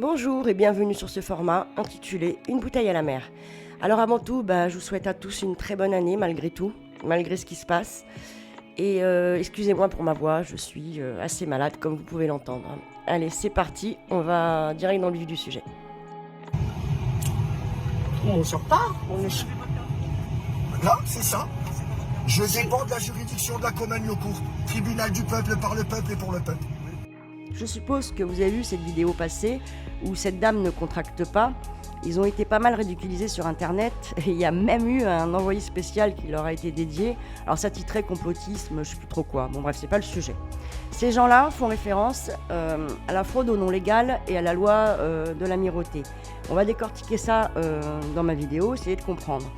Bonjour et bienvenue sur ce format intitulé Une bouteille à la mer. Alors avant tout, je vous souhaite à tous une très bonne année malgré tout, malgré ce qui se passe. Et excusez-moi pour ma voix, je suis assez malade comme vous pouvez l'entendre. Allez, c'est parti, on va direct dans le vif du sujet. On sort pas. Là, c'est ça. Je dépends de la juridiction de la commune locale, tribunal du peuple, par le peuple et pour le peuple. Je suppose que vous avez vu cette vidéo passer où cette dame ne contracte pas. Ils ont été pas mal ridiculisés sur internet et il y a même eu un envoyé spécial qui leur a été dédié. Alors ça titrait complotisme, je sais plus trop quoi. Bon bref, c'est pas le sujet. Ces gens-là font référence à la fraude au nom légal et à la loi de l'amirauté. On va décortiquer ça dans ma vidéo, essayer de comprendre.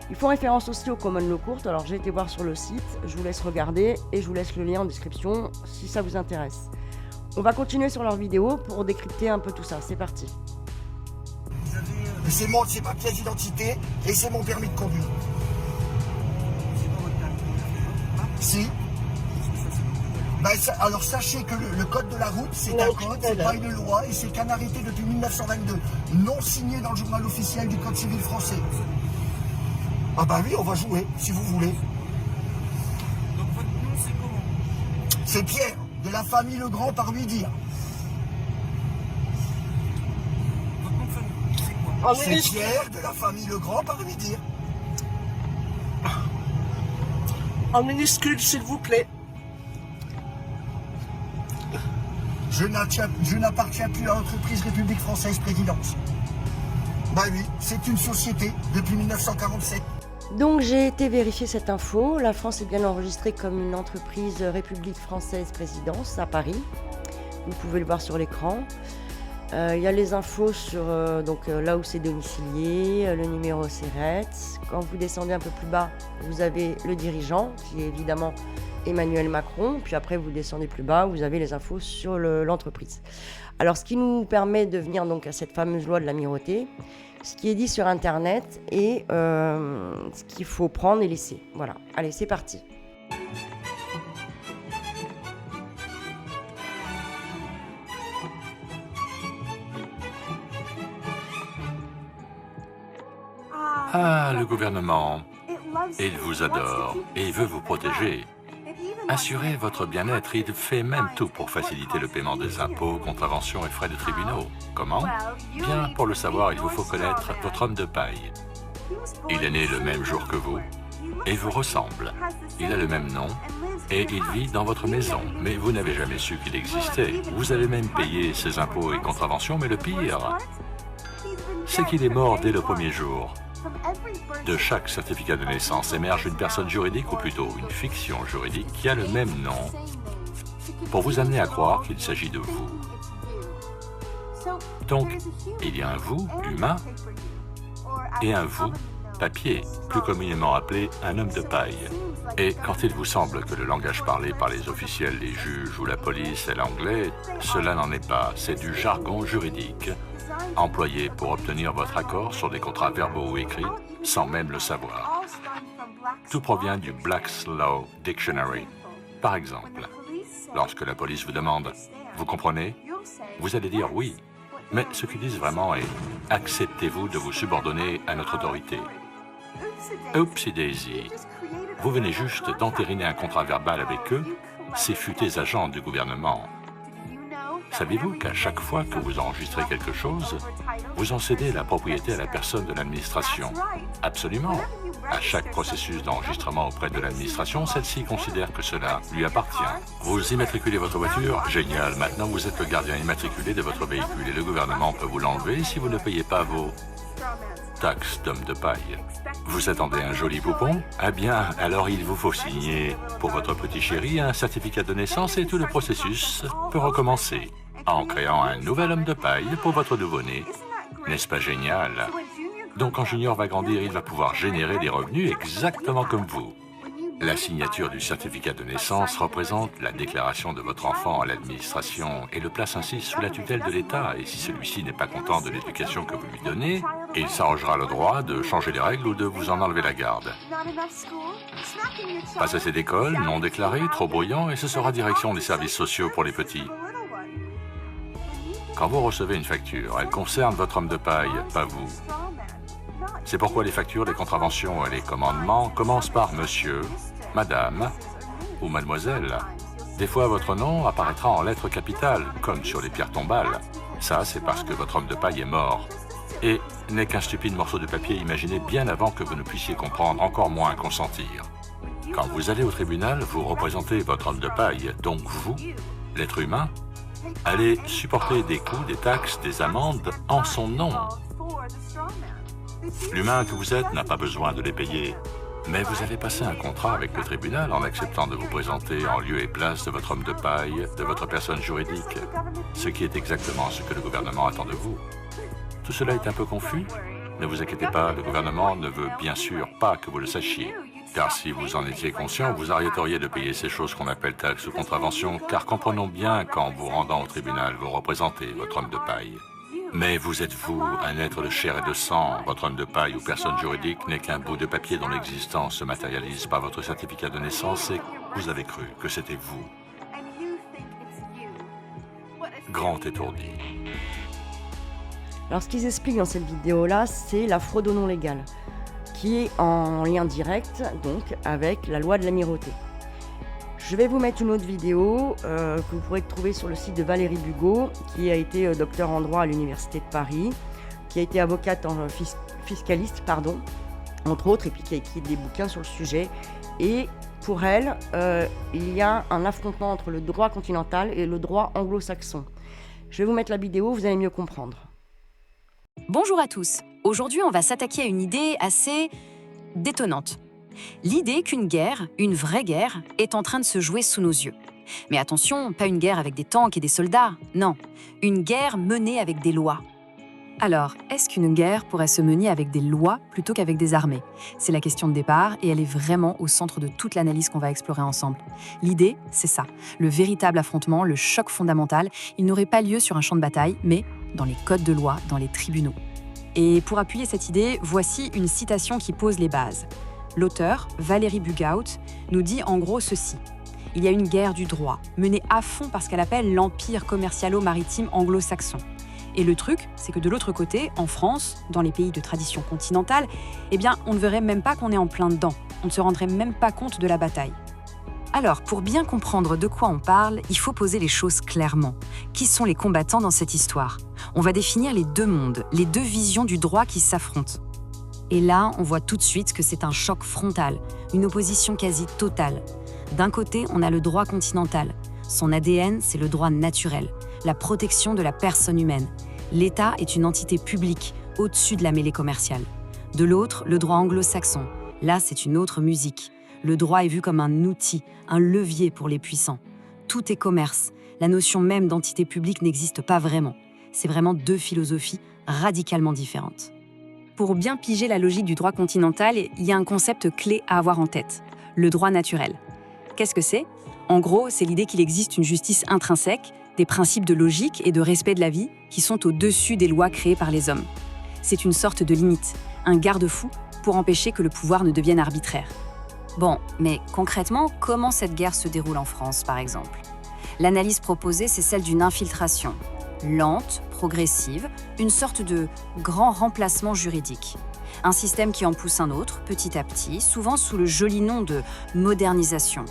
Ils font référence aussi au common law court, alors j'ai été voir sur le site, je vous laisse regarder et je vous laisse le lien en description si ça vous intéresse. On va continuer sur leur vidéo pour décrypter un peu tout ça, c'est parti. C'est ma pièce d'identité et c'est mon permis de conduire. Si. Alors sachez que le code de la route, c'est un code, c'est pas une loi et c'est qu'un arrêté depuis 1922, non signé dans le journal officiel du Code civil français. Ah bah oui, on va jouer, si vous voulez. Donc votre nom c'est comment? C'est Pierre, de la famille Legrand par lui dire. Votre nom de famille, c'est quoi? C'est Pierre, de la famille Legrand par lui dire. En minuscule, s'il vous plaît. Je n'appartiens plus à l'entreprise République Française Présidence. Bah oui, c'est une société depuis 1947. Donc j'ai été vérifier cette info. La France est bien enregistrée comme une entreprise République Française Présidence à Paris. Vous pouvez le voir sur l'écran. Il y a les infos sur là où c'est domicilié, le numéro SERET. Quand vous descendez un peu plus bas, vous avez le dirigeant, qui est évidemment Emmanuel Macron. Puis après, vous descendez plus bas, vous avez les infos sur l'entreprise. Alors, ce qui nous permet de venir donc à cette fameuse loi de l'amirauté, ce qui est dit sur Internet et ce qu'il faut prendre et laisser. Voilà, allez, c'est parti. Ah, le gouvernement, il vous adore et il veut vous protéger. Assurez votre bien-être, il fait même tout pour faciliter le paiement des impôts, contraventions et frais de tribunaux. Comment? Bien, pour le savoir, il vous faut connaître votre homme de paille. Il est né le même jour que vous et vous ressemble. Il a le même nom et il vit dans votre maison, mais vous n'avez jamais su qu'il existait. Vous avez même payé ses impôts et contraventions, mais le pire, c'est qu'il est mort dès le premier jour. De chaque certificat de naissance émerge une personne juridique, ou plutôt une fiction juridique, qui a le même nom, pour vous amener à croire qu'il s'agit de vous. Donc, il y a un vous, humain, et un vous, papier, plus communément appelé un homme de paille. Et quand il vous semble que le langage parlé par les officiels, les juges ou la police est l'anglais, cela n'en est pas, c'est du jargon juridique, employé pour obtenir votre accord sur des contrats verbaux ou écrits, sans même le savoir. Tout provient du Black's Law Dictionary. Par exemple, lorsque la police vous demande « Vous comprenez ?» vous allez dire « Oui ». Mais ce qu'ils disent vraiment est « Acceptez-vous de vous subordonner à notre autorité ?» Oupsie daisy. Vous venez juste d'entériner un contrat verbal avec eux, ces futés agents du gouvernement. Savez-vous qu'à chaque fois que vous enregistrez quelque chose, vous en cédez la propriété à la personne de l'administration? Absolument. À chaque processus d'enregistrement auprès de l'administration, celle-ci considère que cela lui appartient. Vous immatriculez votre voiture? Génial. Maintenant, vous êtes le gardien immatriculé de votre véhicule et le gouvernement peut vous l'enlever si vous ne payez pas vos taxes d'homme de paille. Vous attendez un joli poupon? Eh bien, alors il vous faut signer pour votre petit chéri un certificat de naissance et tout le processus peut recommencer en créant un nouvel homme de paille pour votre nouveau-né. N'est-ce pas génial? Donc quand Junior va grandir, il va pouvoir générer des revenus exactement comme vous. La signature du certificat de naissance représente la déclaration de votre enfant à l'administration et le place ainsi sous la tutelle de l'État. Et si celui-ci n'est pas content de l'éducation que vous lui donnez, il s'arrogera le droit de changer les règles ou de vous en enlever la garde. Pas assez d'école, non déclaré, trop bruyant, et ce sera direction des services sociaux pour les petits. Quand vous recevez une facture, elle concerne votre homme de paille, pas vous. C'est pourquoi les factures, les contraventions et les commandements commencent par monsieur, madame ou mademoiselle. Des fois, votre nom apparaîtra en lettres capitales, comme sur les pierres tombales. Ça, c'est parce que votre homme de paille est mort. Et n'est qu'un stupide morceau de papier imaginé bien avant que vous ne puissiez comprendre, encore moins consentir. Quand vous allez au tribunal, vous représentez votre homme de paille, donc vous, l'être humain, allez supporter des coûts, des taxes, des amendes en son nom. L'humain que vous êtes n'a pas besoin de les payer. Mais vous avez passé un contrat avec le tribunal en acceptant de vous présenter en lieu et place de votre homme de paille, de votre personne juridique, ce qui est exactement ce que le gouvernement attend de vous. Tout cela est un peu confus? Ne vous inquiétez pas, le gouvernement ne veut bien sûr pas que vous le sachiez. Car si vous en étiez conscient, vous arrêteriez de payer ces choses qu'on appelle taxes ou contraventions, car comprenons bien qu'en vous rendant au tribunal, vous représentez votre homme de paille. Mais vous êtes vous, un être de chair et de sang. Votre homme de paille ou personne juridique n'est qu'un bout de papier dont l'existence se matérialise par votre certificat de naissance et vous avez cru que c'était vous. Grand étourdi. Alors ce qu'ils expliquent dans cette vidéo-là, c'est la fraude au nom légal, qui est en lien direct donc avec la loi de l'amirauté. Je vais vous mettre une autre vidéo que vous pourrez trouver sur le site de Valérie Bugeaud, qui a été docteur en droit à l'Université de Paris, qui a été avocate en fiscaliste, entre autres, et puis qui a écrit des bouquins sur le sujet. Et pour elle, il y a un affrontement entre le droit continental et le droit anglo-saxon. Je vais vous mettre la vidéo, vous allez mieux comprendre. Bonjour à tous. Aujourd'hui, on va s'attaquer à une idée assez détonnante. L'idée qu'une guerre, une vraie guerre, est en train de se jouer sous nos yeux. Mais attention, pas une guerre avec des tanks et des soldats, non. Une guerre menée avec des lois. Alors, est-ce qu'une guerre pourrait se mener avec des lois plutôt qu'avec des armées? C'est la question de départ et elle est vraiment au centre de toute l'analyse qu'on va explorer ensemble. L'idée, c'est ça. Le véritable affrontement, le choc fondamental, il n'aurait pas lieu sur un champ de bataille, mais dans les codes de loi, dans les tribunaux. Et pour appuyer cette idée, voici une citation qui pose les bases. L'auteur, Valérie Bugeaud, nous dit en gros ceci. Il y a une guerre du droit, menée à fond par ce qu'elle appelle l'empire commercialo-maritime anglo-saxon. Et le truc, c'est que de l'autre côté, en France, dans les pays de tradition continentale, eh bien, on ne verrait même pas qu'on est en plein dedans. On ne se rendrait même pas compte de la bataille. Alors, pour bien comprendre de quoi on parle, il faut poser les choses clairement. Qui sont les combattants dans cette histoire? On va définir les deux mondes, les deux visions du droit qui s'affrontent. Et là, on voit tout de suite que c'est un choc frontal, une opposition quasi totale. D'un côté, on a le droit continental. Son ADN, c'est le droit naturel, la protection de la personne humaine. L'État est une entité publique, au-dessus de la mêlée commerciale. De l'autre, le droit anglo-saxon. Là, c'est une autre musique. Le droit est vu comme un outil, un levier pour les puissants. Tout est commerce. La notion même d'entité publique n'existe pas vraiment. C'est vraiment deux philosophies radicalement différentes. Pour bien piger la logique du droit continental, il y a un concept clé à avoir en tête, le droit naturel. Qu'est-ce que c'est? En gros, c'est l'idée qu'il existe une justice intrinsèque, des principes de logique et de respect de la vie qui sont au-dessus des lois créées par les hommes. C'est une sorte de limite, un garde-fou pour empêcher que le pouvoir ne devienne arbitraire. Bon, mais concrètement, comment cette guerre se déroule en France, par exemple? L'analyse proposée, c'est celle d'une infiltration. Lente, progressive, une sorte de grand remplacement juridique. Un système qui en pousse un autre, petit à petit, souvent sous le joli nom de modernisation.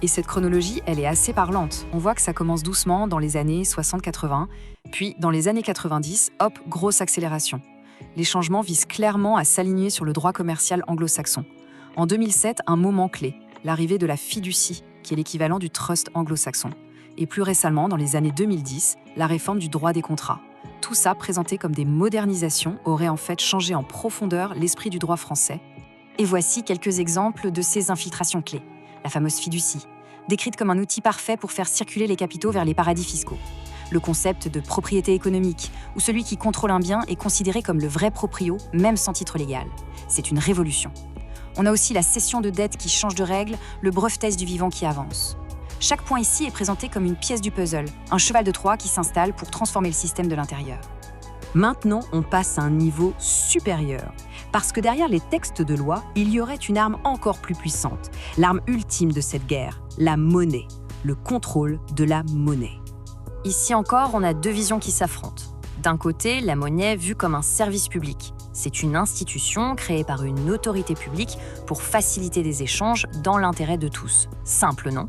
Et cette chronologie, elle est assez parlante. On voit que ça commence doucement dans les années 60-80, puis dans les années 90, hop, grosse accélération. Les changements visent clairement à s'aligner sur le droit commercial anglo-saxon. En 2007, un moment clé, l'arrivée de la fiducie, qui est l'équivalent du trust anglo-saxon. Et plus récemment, dans les années 2010, la réforme du droit des contrats. Tout ça, présenté comme des modernisations, aurait en fait changé en profondeur l'esprit du droit français. Et voici quelques exemples de ces infiltrations clés. La fameuse fiducie, décrite comme un outil parfait pour faire circuler les capitaux vers les paradis fiscaux. Le concept de propriété économique, où celui qui contrôle un bien est considéré comme le vrai proprio, même sans titre légal. C'est une révolution. On a aussi la cession de dette qui change de règle, le brevetage du vivant qui avance. Chaque point ici est présenté comme une pièce du puzzle, un cheval de Troie qui s'installe pour transformer le système de l'intérieur. Maintenant, on passe à un niveau supérieur. Parce que derrière les textes de loi, il y aurait une arme encore plus puissante. L'arme ultime de cette guerre, la monnaie. Le contrôle de la monnaie. Ici encore, on a deux visions qui s'affrontent. D'un côté, la monnaie vue comme un service public. C'est une institution créée par une autorité publique pour faciliter des échanges dans l'intérêt de tous. Simple, non?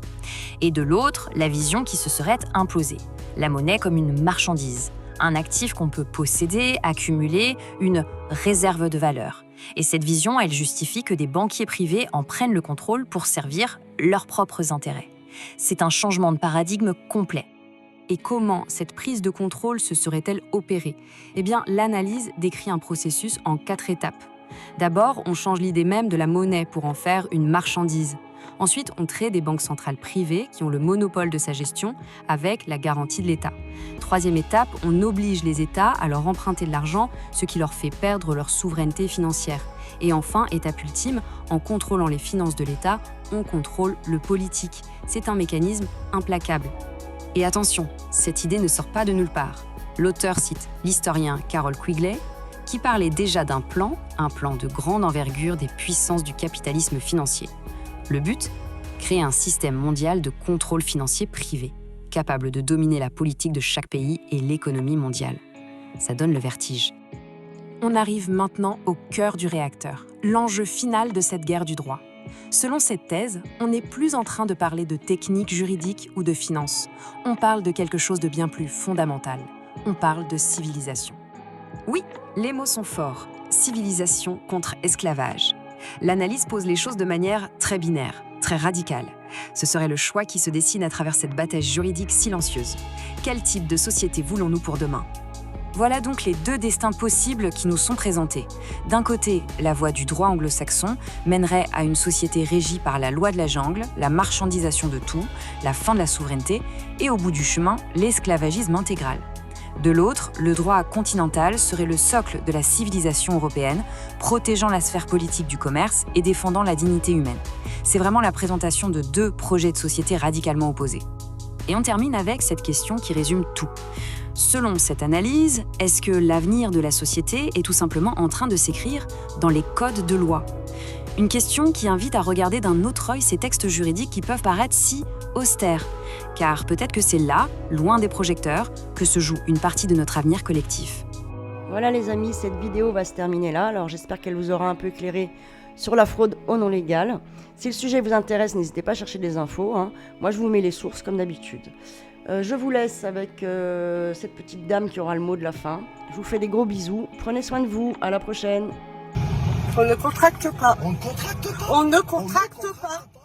Et de l'autre, la vision qui se serait imposée. La monnaie comme une marchandise, un actif qu'on peut posséder, accumuler, une réserve de valeur. Et cette vision, elle justifie que des banquiers privés en prennent le contrôle pour servir leurs propres intérêts. C'est un changement de paradigme complet. Et comment cette prise de contrôle se serait-elle opérée? Eh bien, l'analyse décrit un processus en 4 étapes. D'abord, on change l'idée même de la monnaie pour en faire une marchandise. Ensuite, on crée des banques centrales privées qui ont le monopole de sa gestion avec la garantie de l'État. Troisième étape, on oblige les États à leur emprunter de l'argent, ce qui leur fait perdre leur souveraineté financière. Et enfin, étape ultime, en contrôlant les finances de l'État, on contrôle le politique. C'est un mécanisme implacable. Et attention, cette idée ne sort pas de nulle part. L'auteur cite l'historien Carroll Quigley, qui parlait déjà d'un plan, un plan de grande envergure des puissances du capitalisme financier. Le but ? Créer un système mondial de contrôle financier privé, capable de dominer la politique de chaque pays et l'économie mondiale. Ça donne le vertige. On arrive maintenant au cœur du réacteur, l'enjeu final de cette guerre du droit. Selon cette thèse, on n'est plus en train de parler de technique juridique ou de finance. On parle de quelque chose de bien plus fondamental. On parle de civilisation. Oui, les mots sont forts. Civilisation contre esclavage. L'analyse pose les choses de manière très binaire, très radicale. Ce serait le choix qui se dessine à travers cette bataille juridique silencieuse. Quel type de société voulons-nous pour demain ? Voilà donc les deux destins possibles qui nous sont présentés. D'un côté, la voie du droit anglo-saxon mènerait à une société régie par la loi de la jungle, la marchandisation de tout, la fin de la souveraineté et au bout du chemin, l'esclavagisme intégral. De l'autre, le droit continental serait le socle de la civilisation européenne, protégeant la sphère politique du commerce et défendant la dignité humaine. C'est vraiment la présentation de deux projets de société radicalement opposés. Et on termine avec cette question qui résume tout. Selon cette analyse, est-ce que l'avenir de la société est tout simplement en train de s'écrire dans les codes de loi ? Une question qui invite à regarder d'un autre œil ces textes juridiques qui peuvent paraître si austères. Car peut-être que c'est là, loin des projecteurs, que se joue une partie de notre avenir collectif. Voilà les amis, cette vidéo va se terminer là. Alors j'espère qu'elle vous aura un peu éclairé sur la fraude au non légal. Si le sujet vous intéresse, n'hésitez pas à chercher des infos. Moi je vous mets les sources comme d'habitude. Je vous laisse avec cette petite dame qui aura le mot de la fin. Je vous fais des gros bisous. Prenez soin de vous. À la prochaine. On ne contracte pas. On ne contracte pas. On ne contracte pas.